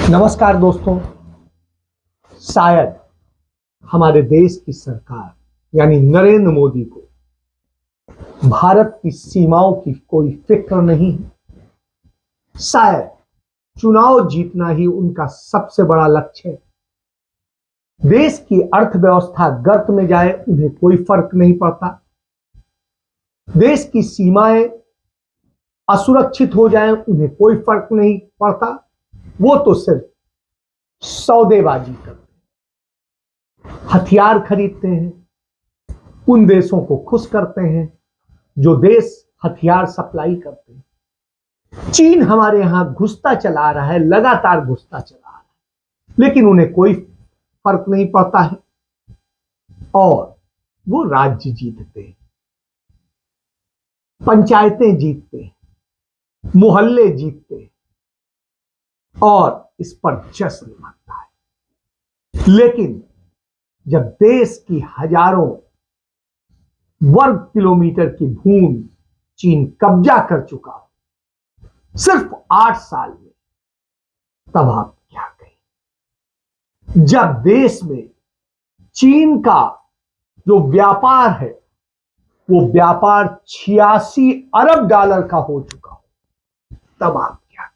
नमस्कार दोस्तों। शायद हमारे देश की सरकार यानी नरेंद्र मोदी को भारत की सीमाओं की कोई फिक्र नहीं है। शायद चुनाव जीतना ही उनका सबसे बड़ा लक्ष्य है। देश की अर्थव्यवस्था गर्त में जाए उन्हें कोई फर्क नहीं पड़ता। देश की सीमाएं असुरक्षित हो जाएं उन्हें कोई फर्क नहीं पड़ता। वो तो सिर्फ सौदेबाजी करते हैं, हथियार खरीदते हैं, उन देशों को खुश करते हैं जो देश हथियार सप्लाई करते हैं। चीन हमारे यहां घुसता चला रहा है, लगातार घुसता चला रहा है, लेकिन उन्हें कोई फर्क नहीं पड़ता है और वो राज्य जीतते हैं, पंचायतें जीतते हैं, मोहल्ले जीतते हैं और इस पर जश्न मनता है। लेकिन जब देश की हजारों वर्ग किलोमीटर की भूमि चीन कब्जा कर चुका हो सिर्फ 8 साल में, तब आप क्या कहें? जब देश में चीन का जो व्यापार है वो व्यापार 86 अरब डॉलर का हो चुका हो, तब आप क्या कहें?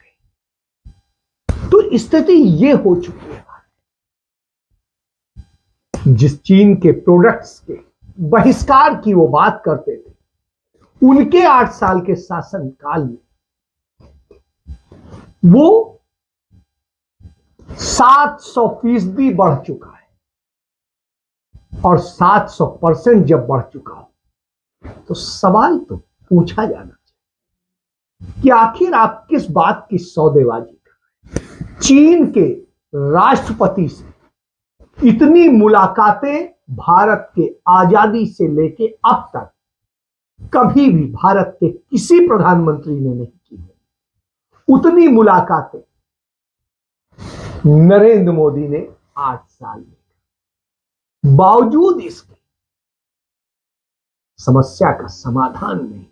तो स्थिति ये हो चुकी है। जिस चीन के प्रोडक्ट्स के बहिष्कार की वो बात करते थे, उनके 8 साल के शासनकाल में वो 700% बढ़ चुका है और 700% जब बढ़ चुका हो तो सवाल तो पूछा जाना चाहिए कि आखिर आप किस बात की सौदेबाजी कर रहे हैं? चीन के राष्ट्रपति से इतनी मुलाकातें भारत के आजादी से लेके अब तक कभी भी भारत के किसी प्रधानमंत्री ने नहीं की है। उतनी मुलाकातें नरेंद्र मोदी ने 8 साल में, बावजूद इसके समस्या का समाधान नहीं।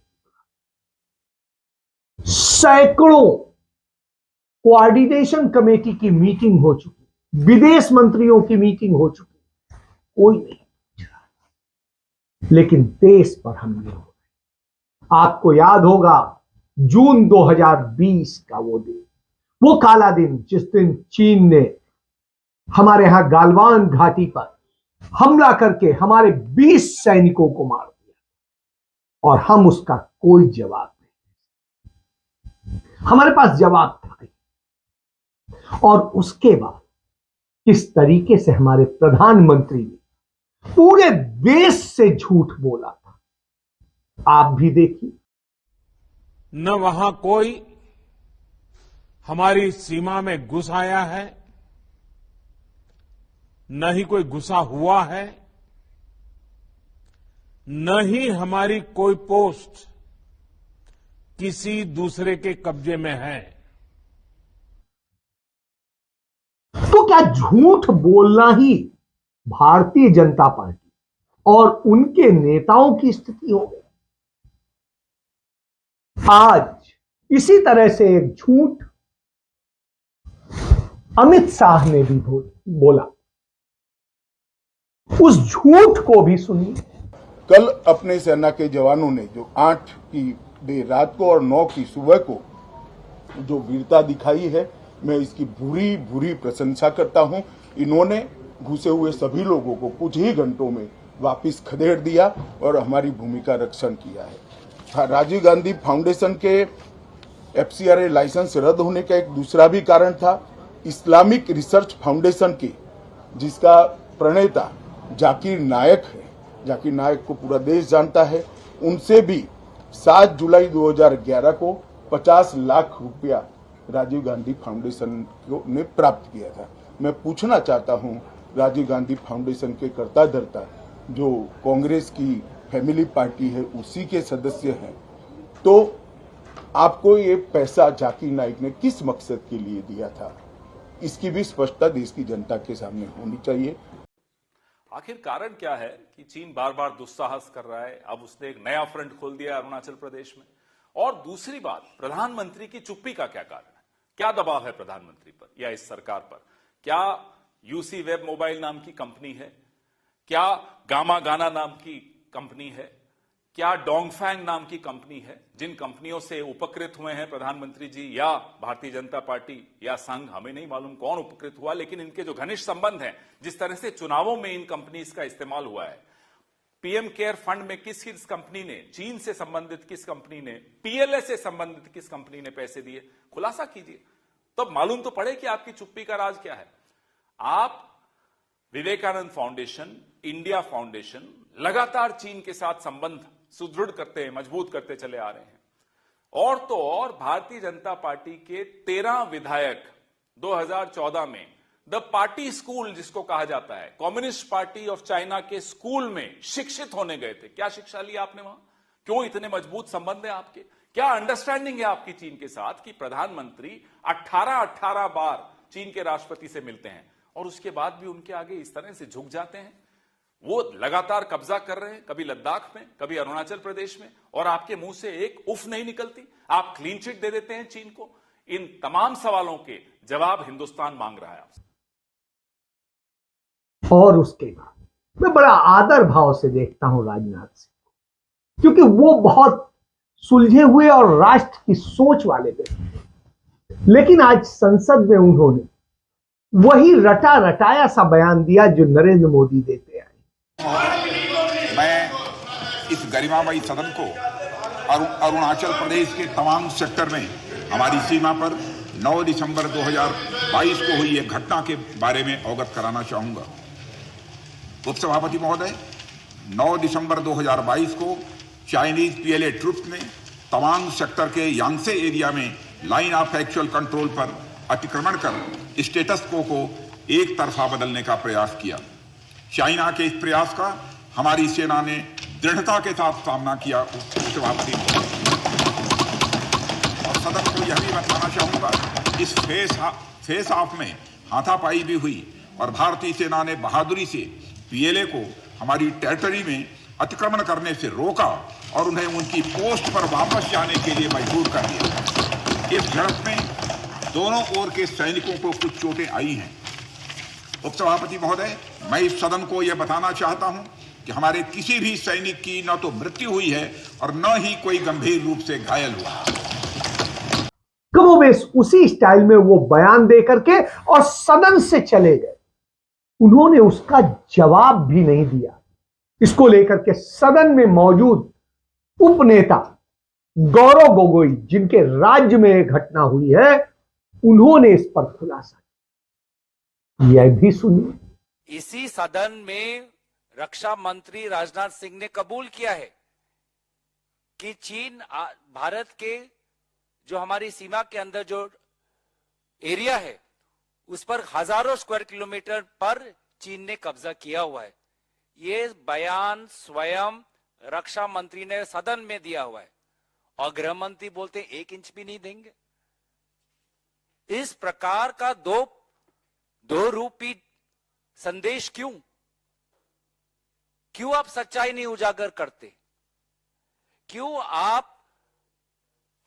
सैकड़ों कोऑर्डिनेशन कमेटी की मीटिंग हो चुकी, विदेश मंत्रियों की मीटिंग हो चुकी, कोई नहीं पूछ रहा। लेकिन देश पर हमले हो रहे। आपको याद होगा जून 2020 का वो दिन, वो काला दिन जिस दिन चीन ने हमारे यहां गालवान घाटी पर हमला करके हमारे 20 सैनिकों को मार दिया और हम उसका कोई जवाब नहीं, हमारे पास जवाब था। और उसके बाद किस तरीके से हमारे प्रधानमंत्री ने पूरे देश से झूठ बोला था, आप भी देखिए। न वहां कोई हमारी सीमा में घुस आया है, न ही कोई घुसा हुआ है, न ही हमारी कोई पोस्ट किसी दूसरे के कब्जे में है। तो क्या झूठ बोलना ही भारतीय जनता पार्टी और उनके नेताओं की स्थिति हो गई? आज इसी तरह से एक झूठ अमित शाह ने भी बोला। उस झूठ को भी सुनिए। कल अपने सेना के जवानों ने जो 8 की देर रात को और 9 की सुबह को जो वीरता दिखाई है, मैं इसकी भूरी भूरी प्रशंसा करता हूं। इन्होंने घुसे हुए सभी लोगों को कुछ ही घंटों में वापस खदेड़ दिया और हमारी भूमि का रक्षण किया है। राजीव गांधी फाउंडेशन के FCRA लाइसेंस रद्द होने का एक दूसरा भी कारण था। इस्लामिक रिसर्च फाउंडेशन के जिसका प्रणेता जाकिर नायक है, जाकिर नायक को पूरा देश जानता है, उनसे भी 7 जुलाई 2011 को 50 लाख रुपया राजीव गांधी फाउंडेशन ने प्राप्त किया था। मैं पूछना चाहता हूं, राजीव गांधी फाउंडेशन के कर्ता धर्ता जो कांग्रेस की फैमिली पार्टी है उसी के सदस्य हैं, तो आपको ये पैसा जाकिर नाइक ने किस मकसद के लिए दिया था, इसकी भी स्पष्टता देश की जनता के सामने होनी चाहिए। आखिर कारण क्या है कि चीन बार बार दुस्साहस कर रहा है? अब उसने एक नया फ्रंट खोल दिया अरुणाचल प्रदेश में। और दूसरी बात, प्रधानमंत्री की चुप्पी का क्या कारण है? क्या दबाव है प्रधानमंत्री पर या इस सरकार पर? क्या यूसी वेब मोबाइल नाम की कंपनी है? क्या गामा गाना नाम की कंपनी है? क्या डोंगफैंग नाम की कंपनी है? जिन कंपनियों से उपकृत हुए हैं प्रधानमंत्री जी या भारतीय जनता पार्टी या संघ, हमें नहीं मालूम कौन उपकृत हुआ, लेकिन इनके जो घनिष्ठ संबंध हैं, जिस तरह से चुनावों में इन कंपनीज का इस्तेमाल हुआ है, पीएम केयर फंड में किस कंपनी ने, चीन से संबंधित किस कंपनी ने, पीएलए से संबंधित किस कंपनी ने पैसे दिए, खुलासा कीजिए, तब मालूम तो पड़े कि आपकी चुप्पी का राज क्या है। आप विवेकानंद फाउंडेशन, इंडिया फाउंडेशन लगातार चीन के साथ संबंध सुदृढ़ करते हैं, मजबूत करते चले आ रहे हैं। और तो और भारतीय जनता पार्टी के 13 विधायक 2014 में द पार्टी स्कूल जिसको कहा जाता है, कम्युनिस्ट पार्टी ऑफ चाइना के स्कूल में शिक्षित होने गए थे। क्या शिक्षा ली आपने वहां? क्यों इतने मजबूत संबंध है आपके? क्या अंडरस्टैंडिंग है आपकी चीन के साथ कि प्रधानमंत्री 18 बार चीन के राष्ट्रपति से मिलते हैं और उसके बाद भी उनके आगे इस तरह से झुक जाते हैं? वो लगातार कब्जा कर रहे हैं, कभी लद्दाख में, कभी अरुणाचल प्रदेश में, और आपके मुंह से एक उफ नहीं निकलती। आप क्लीन चिट दे देते हैं चीन को। इन तमाम सवालों के जवाब हिंदुस्तान मांग रहा है आपसे। और उसके बाद मैं बड़ा आदर भाव से देखता हूं राजनाथ सिंह, क्योंकि वो बहुत सुलझे हुए और राष्ट्र की सोच वाले व्यक्ति थे। लेकिन आज संसद में उन्होंने वही रटा रटाया सा बयान दिया जो नरेंद्र मोदी देते आए। मैं इस गरिमामयी सदन को अरुणाचल प्रदेश के तवांग सेक्टर में हमारी सीमा पर 9 दिसंबर 2022 को हुई एक घटना के बारे में अवगत कराना चाहूंगा। उपसभापति महोदय, 9 दिसंबर 2022 को चाइनीज पीएलए ट्रुप्स ने तवांग सेक्टर के यांगसे एरिया में लाइन ऑफ एक्चुअल कंट्रोल पर अतिक्रमण कर स्टेटस को एक तरफा बदलने का प्रयास किया। चाइना के इस प्रयास का हमारी सेना ने दृढ़ता के साथ सामना किया। उपसभापति और सदन को यह भी बताना चाहूंगा, इस फेस ऑफ में हाथापाई भी हुई और भारतीय सेना ने बहादुरी से पीएलए को हमारी टेरिटरी में अतिक्रमण करने से रोका और उन्हें उनकी पोस्ट पर वापस जाने के लिए मजबूर कर दिया। इस झड़प में दोनों ओर के सैनिकों को कुछ चोटें आई हैं। उपसभापति महोदय, मैं इस सदन को यह बताना चाहता हूं कि हमारे किसी भी सैनिक की न तो मृत्यु हुई है और न ही कोई गंभीर रूप से घायल हुआ। कमोबेश उसी स्टाइल में वो बयान दे करके और सदन से चले गए। उन्होंने उसका जवाब भी नहीं दिया। इसको लेकर के सदन में मौजूद उपनेता गौरव गोगोई, जिनके राज्य में यह घटना हुई है, उन्होंने इस पर खुलासा किया। यह भी सुनिए। इसी सदन में रक्षा मंत्री राजनाथ सिंह ने कबूल किया है कि चीन भारत के जो हमारी सीमा के अंदर जो एरिया है उस पर हजारों स्क्वायर किलोमीटर पर चीन ने कब्जा किया हुआ है। ये बयान स्वयं रक्षा मंत्री ने सदन में दिया हुआ है और गृह मंत्री बोलते 1 इंच भी नहीं देंगे। इस प्रकार का दो रूपी संदेश क्यों आप सच्चाई नहीं उजागर करते? क्यों आप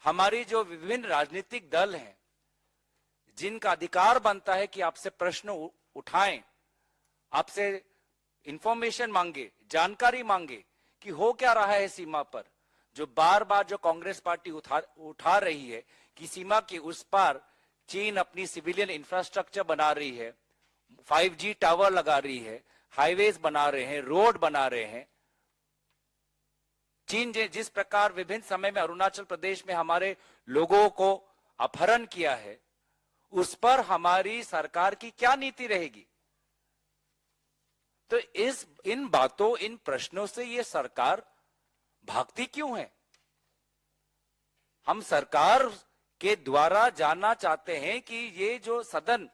हमारी जो विभिन्न राजनीतिक दल हैं जिनका अधिकार बनता है कि आपसे प्रश्न उठाएं, आपसे इंफॉर्मेशन मांगे, जानकारी मांगे कि हो क्या रहा है सीमा पर, जो बार बार जो कांग्रेस पार्टी उठा रही है कि सीमा के उस पार चीन अपनी सिविलियन इंफ्रास्ट्रक्चर बना रही है, 5G टावर लगा रही है, हाईवेज बना रहे हैं, रोड बना रहे हैं। चीन जिस प्रकार विभिन्न समय में अरुणाचल प्रदेश में हमारे लोगों को अपहरण किया है, उस पर हमारी सरकार की क्या नीति रहेगी? तो इन बातों, इन प्रश्नों से ये सरकार भागती क्यों है? हम सरकार के द्वारा जानना चाहते हैं कि ये जो सदन,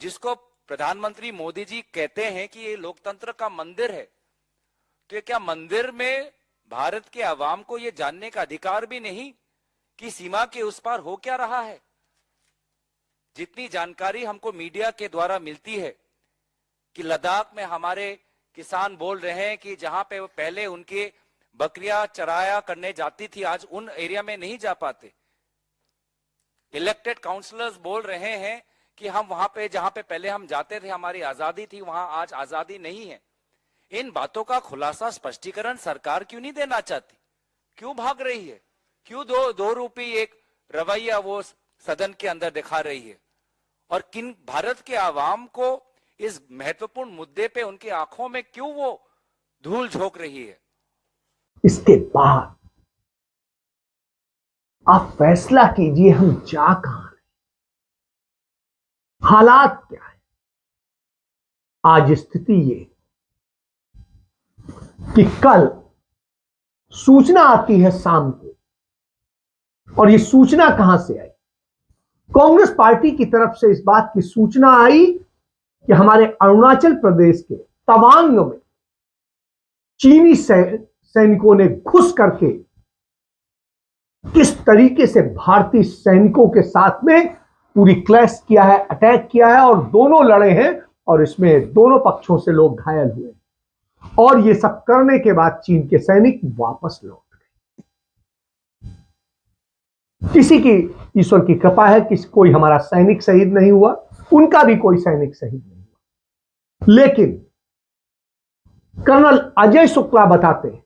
जिसको प्रधानमंत्री मोदी जी कहते हैं कि ये लोकतंत्र का मंदिर है, तो ये क्या मंदिर में भारत के आवाम को ये जानने का अधिकार भी नहीं कि सीमा के उस पार हो क्या रहा है? जितनी जानकारी हमको मीडिया के द्वारा मिलती है कि लद्दाख में हमारे किसान बोल रहे हैं कि जहां पे पहले उनके बकरियां चराया करने जाती थी, आज उन एरिया में नहीं जा पाते। इलेक्टेड काउंसलर्स बोल रहे हैं कि हम वहां पे जहां पे पहले हम जाते थे हमारी आजादी थी वहां आज आजादी नहीं है। इन बातों का खुलासा स्पष्टीकरण सरकार क्यों नहीं देना चाहती? क्यों भाग रही है? क्यों दो रूपी एक रवैया वो सदन के अंदर दिखा रही है? और किन भारत के आवाम को इस महत्वपूर्ण मुद्दे पे उनकी आंखों में क्यों वो धूल झोंक रही है? इसके बाद आप फैसला कीजिए हम जा कहां रहे, हालात क्या है। आज स्थिति ये कि कल सूचना आती है शाम को, और ये सूचना कहां से आई? कांग्रेस पार्टी की तरफ से इस बात की सूचना आई कि हमारे अरुणाचल प्रदेश के तवांग में चीनी सैनिकों ने घुस करके किस तरीके से भारतीय सैनिकों के साथ में पूरी क्लैश किया है, अटैक किया है, और दोनों लड़े हैं, और इसमें दोनों पक्षों से लोग घायल हुए। और ये सब करने के बाद चीन के सैनिक वापस लौट गए। किसी की ईश्वर की कृपा है कि कोई हमारा सैनिक शहीद नहीं हुआ, उनका भी कोई सैनिक शहीद नहीं हुआ। लेकिन कर्नल अजय शुक्ला बताते हैं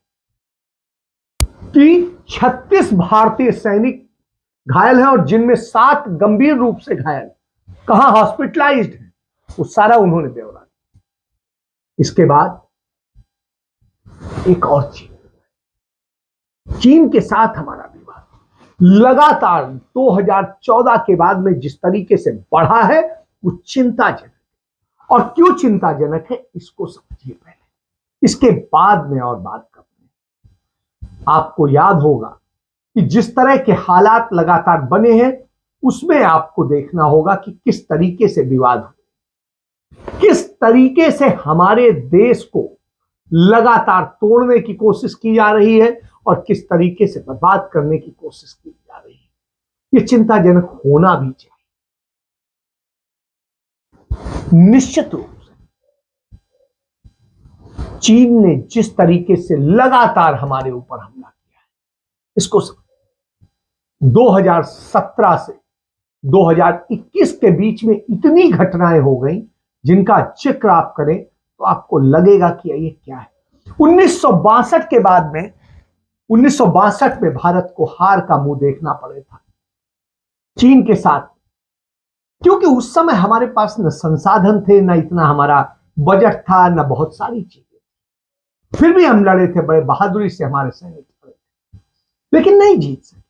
कि 36 भारतीय सैनिक घायल हैं, और जिनमें 7 गंभीर रूप से घायल, कहां हॉस्पिटलाइज्ड हैं, वो सारा उन्होंने ब्यौरा दिया। इसके बाद एक और चीन के साथ हमारा विवाद लगातार 2014 के बाद में जिस तरीके से बढ़ा है वो चिंताजनक है। और क्यों चिंताजनक है इसको समझिए पहले, इसके बाद में और बात करते हैं। आपको याद होगा कि जिस तरह के हालात लगातार बने हैं उसमें आपको देखना होगा कि किस तरीके से विवाद हुए, किस तरीके से हमारे देश को लगातार तोड़ने की कोशिश की जा रही है और किस तरीके से बर्बाद करने की कोशिश की जा रही है। यह चिंताजनक होना भी चाहिए। निश्चित रूप से चीन ने जिस तरीके से लगातार हमारे ऊपर हमला किया है, इसको 2017 से 2021 के बीच में इतनी घटनाएं हो गई जिनका जिक्र आप करें तो आपको लगेगा कि ये क्या है। 1962 के बाद में 1962 में भारत को हार का मुंह देखना पड़ा था चीन के साथ, क्योंकि उस समय हमारे पास न संसाधन थे, न इतना हमारा बजट था, न बहुत सारी चीजें। फिर भी हम लड़े थे, बड़े बहादुरी से हमारे सैनिक लड़े थे, लेकिन नहीं जीत सके।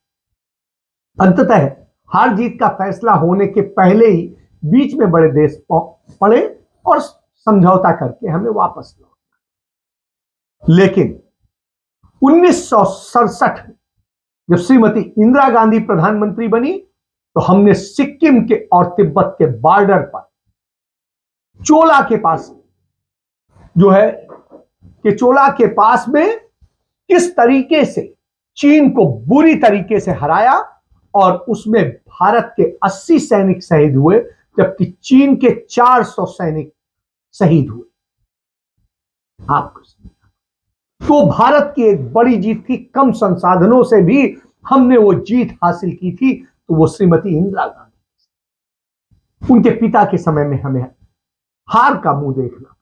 अंततः हार जीत का फैसला होने के पहले ही बीच में बड़े देश पड़े और समझौता करके हमें वापस लौटना। लेकिन 1967 में जब श्रीमती इंदिरा गांधी प्रधानमंत्री बनी तो हमने सिक्किम के और तिब्बत के बॉर्डर पर चोला के पास जो है कि चोला के पास में किस तरीके से चीन को बुरी तरीके से हराया, और उसमें भारत के 80 सैनिक शहीद हुए जबकि चीन के 400 सैनिक शहीद हुए। आपको तो भारत की एक बड़ी जीत थी, कम संसाधनों से भी हमने वो जीत हासिल की थी। तो वो श्रीमती इंदिरा गांधी, उनके पिता के समय में हमें हार का मुंह देखना।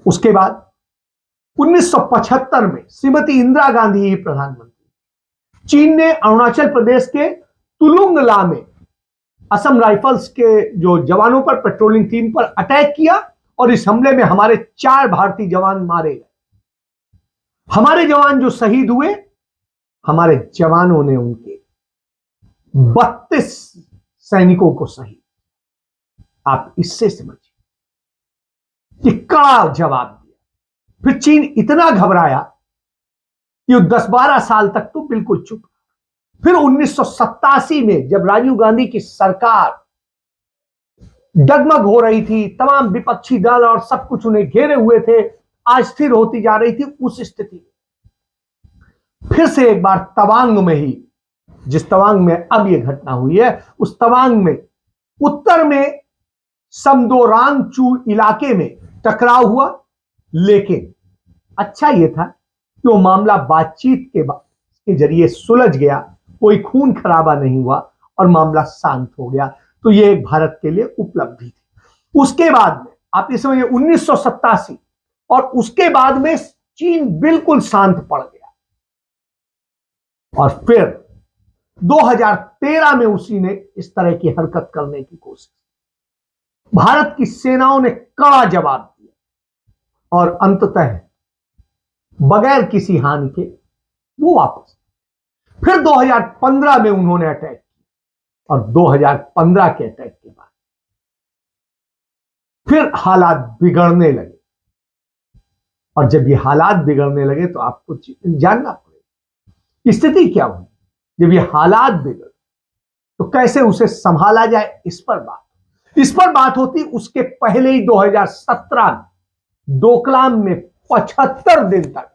उसके बाद 1975 में श्रीमती इंदिरा गांधी ही प्रधानमंत्री। चीन ने अरुणाचल प्रदेश के तुलुंगला में असम राइफल्स के जो जवानों पर, पेट्रोलिंग टीम पर अटैक किया, और इस हमले में हमारे 4 भारतीय जवान मारे गए। हमारे जवान जो शहीद हुए, हमारे जवानों ने उनके 32 सैनिकों को शहीद। आप इससे समझिए कि कड़ा जवाब दिया। फिर चीन इतना घबराया कि 10-12 साल तक तो बिल्कुल चुप। फिर 1987 में जब राजीव गांधी की सरकार डगमग हो रही थी, तमाम विपक्षी दल और सब कुछ उन्हें घेरे हुए थे, अस्थिर होती जा रही थी, उस स्थिति में फिर से एक बार तवांग में ही, जिस तवांग में अब यह घटना हुई है, उस तवांग में उत्तर में समदोरांगचू इलाके में टकराव हुआ। लेकिन अच्छा यह था कि वो मामला बातचीत के जरिए सुलझ गया, कोई खून खराबा नहीं हुआ, और मामला शांत हो गया। तो ये एक भारत के लिए उपलब्धि थी। उसके बाद में आप ये समझिए 1987 और उसके बाद में चीन बिल्कुल शांत पड़ गया और फिर 2013 में उसी ने इस तरह की हरकत करने की कोशिश। भारत की सेनाओं ने कड़ा जवाब दिया और अंततः बगैर किसी हानि के वो वापस। फिर 2015 में उन्होंने अटैक किया और 2015 के अटैक के बाद फिर हालात बिगड़ने लगे। और जब ये हालात बिगड़ने लगे तो आपको जानना पड़ेगा स्थिति क्या हुई। जब ये हालात बिगड़ तो कैसे उसे संभाला जाए, इस पर बात होती। उसके पहले ही 2017 में डोकलाम में 75 दिन तक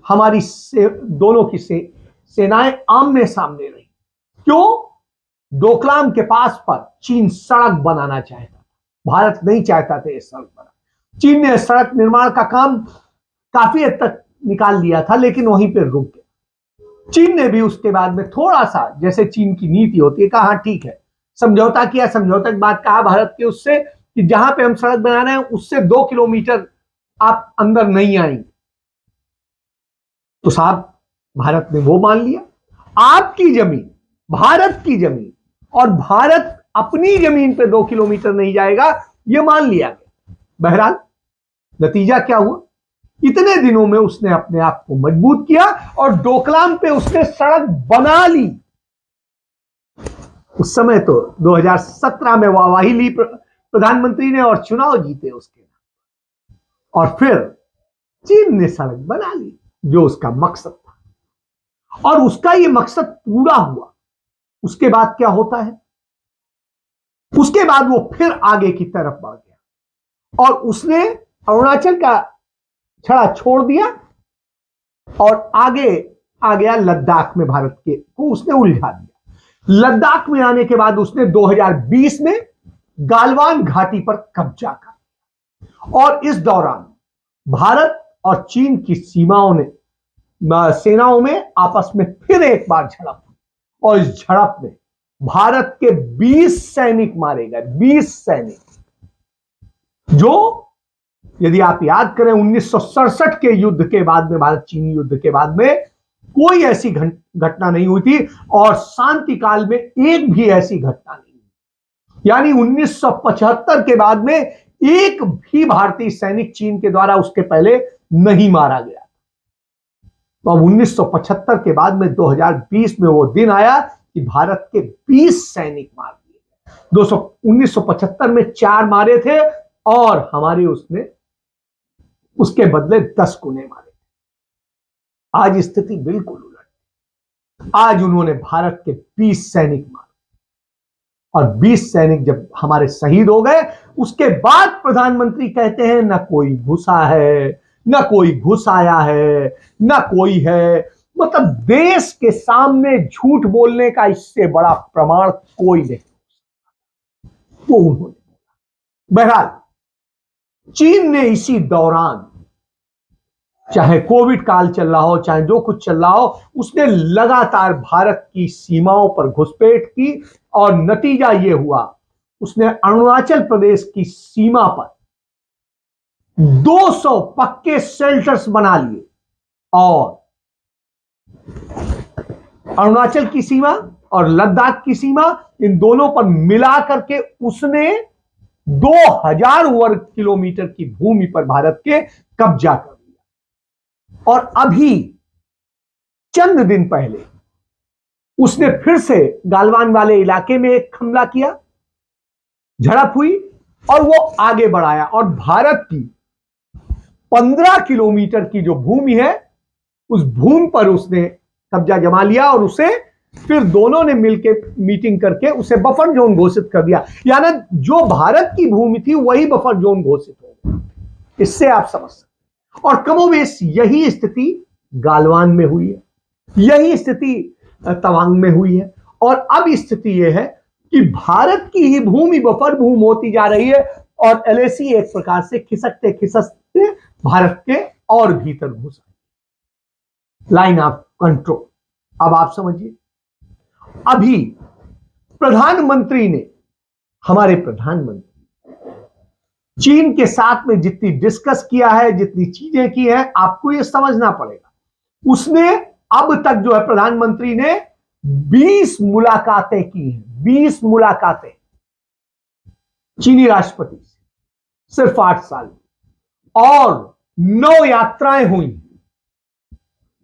हमारी दोनों की सेनाएं आमने सामने रही। क्यों? डोकलाम के पास पर चीन सड़क बनाना चाहता था, भारत नहीं चाहता था ये सड़क बना। चीन ने सड़क निर्माण का काम काफी हद तक निकाल लिया था, लेकिन वहीं पर रुक गया। चीन ने भी उसके बाद में थोड़ा सा, जैसे चीन की नीति होती है, कहा हाँ ठीक है, समझौता किया। समझौते की बात कहा भारत के उससे कि जहां पे हम सड़क बना रहे हैं उससे 2 किलोमीटर आप अंदर नहीं आएंगे। तो साहब भारत ने वो मान लिया। आपकी जमीन, भारत की जमीन, और भारत अपनी जमीन पे 2 किलोमीटर नहीं जाएगा, ये मान लिया गया। बहरहाल नतीजा क्या हुआ? इतने दिनों में उसने अपने आप को मजबूत किया और डोकलाम पे उसने सड़क बना ली। उस समय तो 2017 में वाहवाही ली प्रधानमंत्री ने और चुनाव जीते उसके, और फिर चीन ने सड़क बना ली जो उसका मकसद था, और उसका ये मकसद पूरा हुआ। उसके बाद क्या होता है? उसके बाद वो फिर आगे की तरफ बढ़ गया और उसने अरुणाचल का छड़ा छोड़ दिया और आगे आ गया लद्दाख में। भारत के को उसने उलझा दिया। लद्दाख में आने के बाद उसने 2020 में गालवान घाटी पर कब्जा कर, और इस दौरान भारत और चीन की सेनाओं में आपस में फिर एक बार झड़प हुई, और इस झड़प में भारत के 20 सैनिक मारे गए। 20 सैनिक, जो यदि आप याद करें 1967 के युद्ध के बाद में, भारत चीन युद्ध के बाद में कोई ऐसी घटना नहीं हुई थी, और शांति काल में एक भी ऐसी घटना नहीं हुई। यानी 1975 के बाद में एक भी भारतीय सैनिक चीन के द्वारा उसके पहले नहीं मारा गया। तो अब 1975 के बाद में 2020 में वो दिन आया कि भारत के 20 सैनिक मार दिए। 1975 में 4 मारे थे और हमारे उसने उसके बदले 10 गुने मारे। आज स्थिति बिल्कुल उलट। आज उन्होंने भारत के 20 सैनिक मारे, और 20 सैनिक जब हमारे शहीद हो गए, उसके बाद प्रधानमंत्री कहते हैं ना कोई घुसा है, ना कोई घुस आया है, ना कोई है। मतलब देश के सामने झूठ बोलने का इससे बड़ा प्रमाण कोई नहीं, वो उन्होंने बोला। बहरहाल चीन ने इसी दौरान, चाहे कोविड काल चल रहा हो, चाहे जो कुछ चल रहा हो, उसने लगातार भारत की सीमाओं पर घुसपैठ की, और नतीजा यह हुआ उसने अरुणाचल प्रदेश की सीमा पर 200 पक्के शेल्टर्स बना लिए, और अरुणाचल की सीमा और लद्दाख की सीमा, इन दोनों पर मिला करके उसने 2000 वर्ग किलोमीटर की भूमि पर भारत के कब्जा कर लिया। और अभी चंद दिन पहले उसने फिर से गालवान वाले इलाके में एक हमला किया, झड़प हुई, और वो आगे बढ़ाया, और भारत की 15 किलोमीटर की जो भूमि है, उस भूमि पर उसने कब्जा जमा लिया, और उसे फिर दोनों ने मिलकर मीटिंग करके उसे बफर जोन घोषित कर दिया। यानी जो भारत की भूमि थी वही बफर जोन घोषित हो गया। इससे आप समझ सकते। और कमोबेश यही स्थिति गालवान में हुई है, यही स्थिति तवांग में हुई है, और अब स्थिति यह है कि भारत की ही भूमि बफर भूमि होती जा रही है, और एलएसी एक प्रकार से खिसकते खिसकते भारत के और भीतर घुस लाइन ऑफ कंट्रोल। अब आप समझिए, अभी प्रधानमंत्री ने, हमारे प्रधानमंत्री चीन के साथ में जितनी डिस्कस किया है, जितनी चीजें की है, आपको यह समझना पड़ेगा। उसने अब तक जो है प्रधानमंत्री ने 20 मुलाकातें की हैं, 20 मुलाकातें चीनी राष्ट्रपति से सिर्फ 8 साल में, और 9 यात्राएं हुई,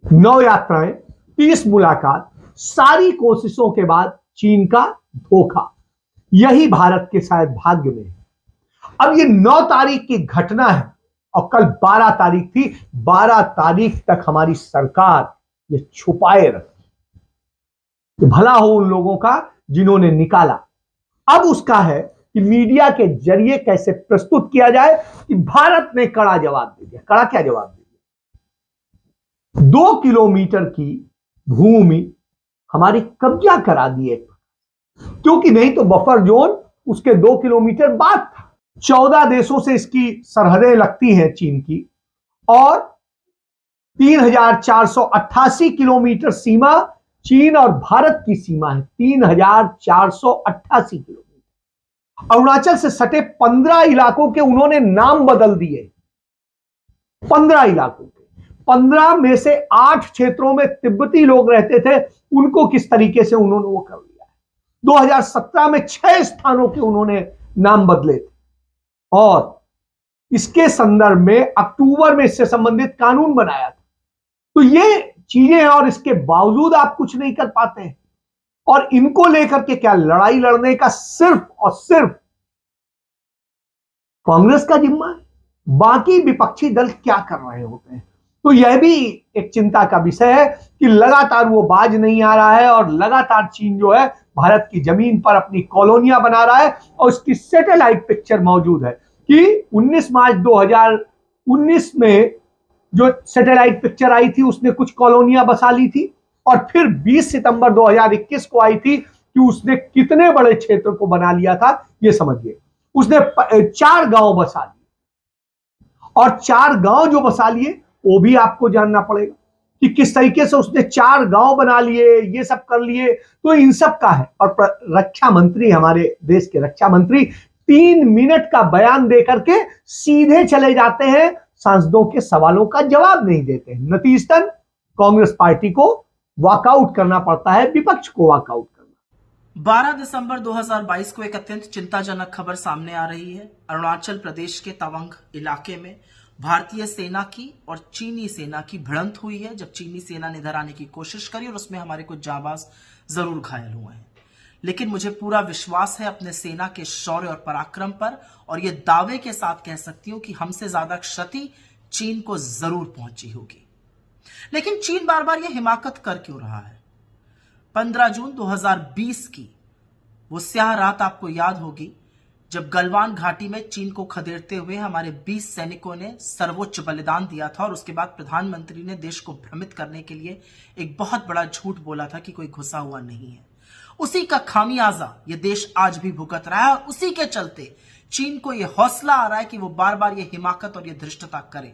9 यात्राएं, 30 मुलाकात, सारी कोशिशों के बाद चीन का धोखा। यही भारत के शायद भाग्य में है। अब ये 9 तारीख की घटना है और कल 12 तारीख थी। 12 तारीख तक हमारी सरकार ये छुपाए रखी कि भला हो उन लोगों का जिन्होंने निकाला। अब उसका है कि मीडिया के जरिए कैसे प्रस्तुत किया जाए कि भारत ने कड़ा जवाब दे दिया। कड़ा क्या जवाब दे दिया? 2 किलोमीटर की भूमि हमारी कब्जा करा दी है, क्योंकि नहीं तो बफर जोन उसके 2 किलोमीटर बाद था। 14 देशों से इसकी सरहदें लगती हैं चीन की, और 3488 किलोमीटर सीमा चीन और भारत की सीमा है। 3488 किलोमीटर। अरुणाचल से सटे 15 इलाकों के उन्होंने नाम बदल दिए। 15 इलाकों के, 15 में से 8 क्षेत्रों में तिब्बती लोग रहते थे, उनको किस तरीके से उन्होंने वो कर लिया है। 2017 में 6 स्थानों के उन्होंने नाम बदले थे, और इसके संदर्भ में अक्टूबर में इससे संबंधित कानून बनाया था। तो ये चीजें हैं, और इसके बावजूद आप कुछ नहीं कर पाते हैं। और इनको लेकर के क्या लड़ाई लड़ने का सिर्फ और सिर्फ कांग्रेस का जिम्मा है? बाकी विपक्षी दल क्या कर रहे होते हैं? तो यह भी एक चिंता का विषय है कि लगातार वो बाज नहीं आ रहा है, और लगातार चीन जो है भारत की जमीन पर अपनी कॉलोनियां बना रहा है। और उसकी सैटेलाइट पिक्चर मौजूद है कि 19 मार्च 2019 में जो सैटेलाइट पिक्चर आई थी, उसने कुछ कॉलोनियां बसा ली थी, और फिर 20 सितंबर 2021 को आई थी कि उसने कितने बड़े क्षेत्र को बना लिया था, ये समझिए। उसने 4 गांव बसा लिए, और 4 गांव जो बसा लिए वो भी आपको जानना पड़ेगा कि किस तरीके से उसने 4 गांव बना लिए, ये सब कर लिए। तो इन सब का है। और रक्षा मंत्री, हमारे देश के रक्षा मंत्री 3 मिनट का बयान देकर के सीधे चले जाते हैं, सांसदों के सवालों का जवाब नहीं देते हैं। नतीजतन कांग्रेस पार्टी को वॉकआउट करना पड़ता है, विपक्ष को वॉकआउट करना। 12 दिसंबर 2022 को एक अत्यंत चिंताजनक खबर सामने आ रही है। अरुणाचल प्रदेश के तवांग इलाके में भारतीय सेना की और चीनी सेना की भिड़ंत हुई है, जब चीनी सेना ने इधर आने की कोशिश करी, और उसमें हमारे कुछ जाबाज जरूर घायल हुए हैं। लेकिन मुझे पूरा विश्वास है अपने सेना के शौर्य और पराक्रम पर, और यह दावे के साथ कह सकती हूं कि हमसे ज्यादा क्षति चीन को जरूर पहुंची होगी। लेकिन चीन बार बार यह हिमाकत कर क्यों रहा है? 15 जून 2020 की वो स्याह रात आपको याद होगी, जब गलवान घाटी में चीन को खदेड़ते हुए हमारे 20 सैनिकों ने सर्वोच्च बलिदान दिया था, और उसके बाद प्रधानमंत्री ने देश को भ्रमित करने के लिए एक बहुत बड़ा झूठ बोला था कि कोई घुसा हुआ नहीं है। उसी का खामियाजा ये देश आज भी भुगत रहा है, और उसी के चलते चीन को यह हौसला आ रहा है कि वो बार बार ये हिमाकत और ये धृष्टता करे।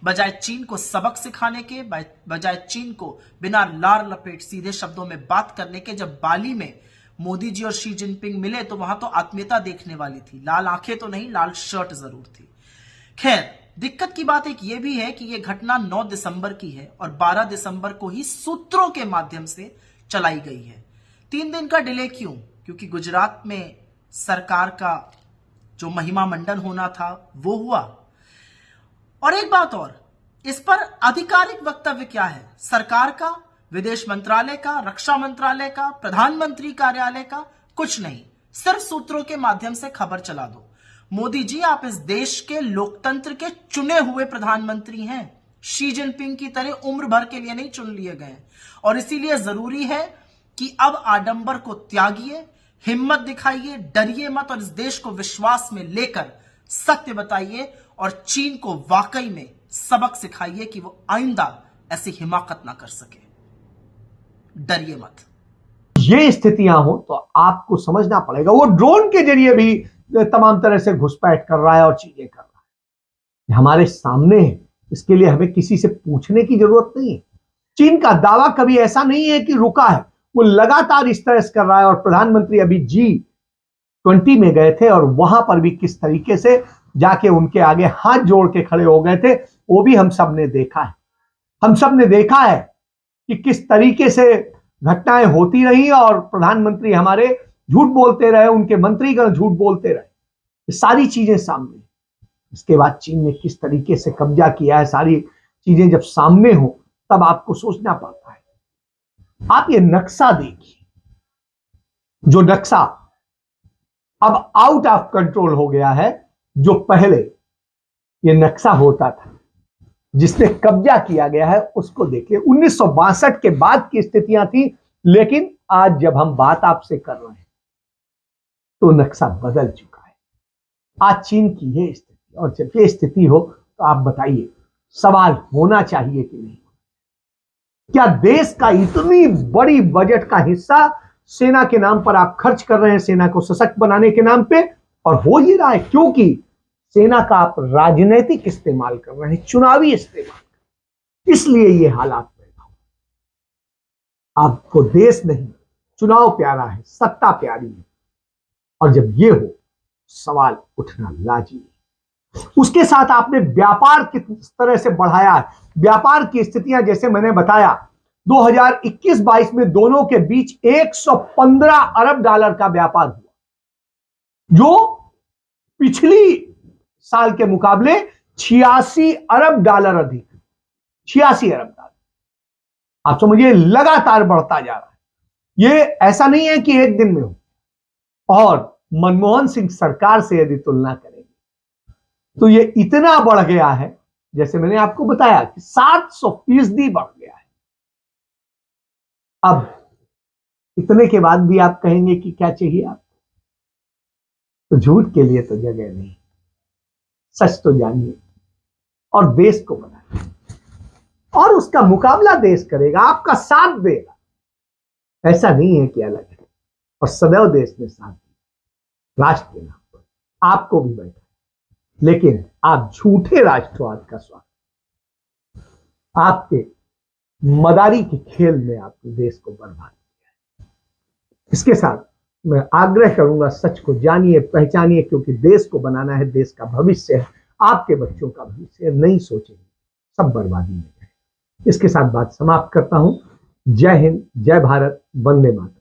बजाय चीन को सबक सिखाने के, बजाय चीन को बिना लार लपेट सीधे शब्दों में बात करने के, जब बाली में मोदी जी और शी जिनपिंग मिले तो वहां तो आत्मीयता देखने वाली थी, लाल आंखें तो नहीं, लाल शर्ट जरूर थी। खैर, दिक्कत की बात एक यह भी है कि यह घटना 9 दिसंबर की है, और 12 दिसंबर को ही सूत्रों के माध्यम से चलाई गई है। 3 दिन का डिले क्यों? क्योंकि गुजरात में सरकार का जो महिमा मंडन होना था वो हुआ। और एक बात और, इस पर आधिकारिक वक्तव्य क्या है? सरकार का, विदेश मंत्रालय का, रक्षा मंत्रालय का, प्रधानमंत्री कार्यालय का? कुछ नहीं, सिर्फ सूत्रों के माध्यम से खबर चला दो। मोदी जी, आप इस देश के लोकतंत्र के चुने हुए प्रधानमंत्री हैं। शी जिनपिंग की तरह उम्र भर के लिए नहीं चुन लिए गए, और इसीलिए जरूरी है कि अब आडंबर को त्यागिए, हिम्मत दिखाइए, डरिए मत, और इस देश को विश्वास में लेकर सत्य बताइए, और चीन को वाकई में सबक सिखाइए कि वो आइंदा ऐसी हिमाकत ना कर सके। डरिए मत। ये स्थितियां हो तो आपको समझना पड़ेगा, वो ड्रोन के जरिए भी तमाम तरह से घुसपैठ कर रहा है और चीजें कर रहा है, हमारे सामने है। इसके लिए हमें किसी से पूछने की जरूरत नहीं है। चीन का दावा कभी ऐसा नहीं है कि रुका है, वो लगातार इस तरह से कर रहा है। और प्रधानमंत्री अभी G20 में गए थे और वहां पर भी किस तरीके से जाके उनके आगे हाथ जोड़ के खड़े हो गए थे, वो भी हम सब ने देखा है। हम सब ने देखा है कि किस तरीके से घटनाएं होती रही और प्रधानमंत्री हमारे झूठ बोलते रहे, उनके मंत्रीगण झूठ बोलते रहे। ये सारी चीजें सामने। इसके बाद चीन ने किस तरीके से कब्जा किया है, सारी चीजें जब सामने हो तब आपको सोचना पड़ता है। आप ये नक्शा देखिए, जो नक्शा अब आउट ऑफ कंट्रोल हो गया है। जो पहले ये नक्शा होता था जिसने कब्जा किया गया है, उसको देखिए। 1962 के बाद की स्थितियां थी, लेकिन आज जब हम बात आपसे कर रहे हैं तो नक्शा बदल चुका है। आज चीन की ये स्थिति, और जब ये स्थिति हो तो आप बताइए, सवाल होना चाहिए कि नहीं? क्या देश का इतनी बड़ी बजट का हिस्सा सेना के नाम पर आप खर्च कर रहे हैं, सेना को सशक्त बनाने के नाम पे, और हो ये रहा है क्योंकि सेना का आप राजनीतिक इस्तेमाल कर रहे हैं, चुनावी इस्तेमाल, इसलिए ये हालात पैदा हो। आपको देश नहीं, चुनाव प्यारा है, सत्ता प्यारी है, और जब ये हो सवाल उठना लाजिमी है। उसके साथ आपने व्यापार किस तरह से बढ़ाया है। व्यापार की स्थितियां जैसे मैंने बताया, 2021-22 में दोनों के बीच 115 अरब डॉलर का व्यापार हुआ, जो पिछली साल के मुकाबले 86 अरब डॉलर अधिक। 86 अरब डॉलर, आप समझिए, लगातार बढ़ता जा रहा है। ये ऐसा नहीं है कि एक दिन में हो। और मनमोहन सिंह सरकार से यदि तुलना करेंगे तो ये इतना बढ़ गया है, जैसे मैंने आपको बताया कि 700% बढ़ गया है। अब इतने के बाद भी आप कहेंगे कि क्या चाहिए आपको, तो झूठ के लिए तो जगह नहीं। सच तो जानिए और देश को बनाइए, और उसका मुकाबला देश करेगा, आपका साथ देगा। ऐसा नहीं है कि अलग है। और सदैव देश ने साथ दिया राष्ट्र के नाम पर, आपको भी बैठा, लेकिन आप झूठे राष्ट्रवाद का स्वागत, आपके मदारी के खेल में आपने देश को बर्बाद किया है। इसके साथ मैं आग्रह करूंगा, सच को जानिए, पहचानिए, क्योंकि देश को बनाना है, देश का भविष्य है, आपके बच्चों का भविष्य है। नहीं सोचेंगे सब बर्बादी में जाए। इसके साथ बात समाप्त करता हूं। जय हिंद, जय भारत, वंदे मातरम।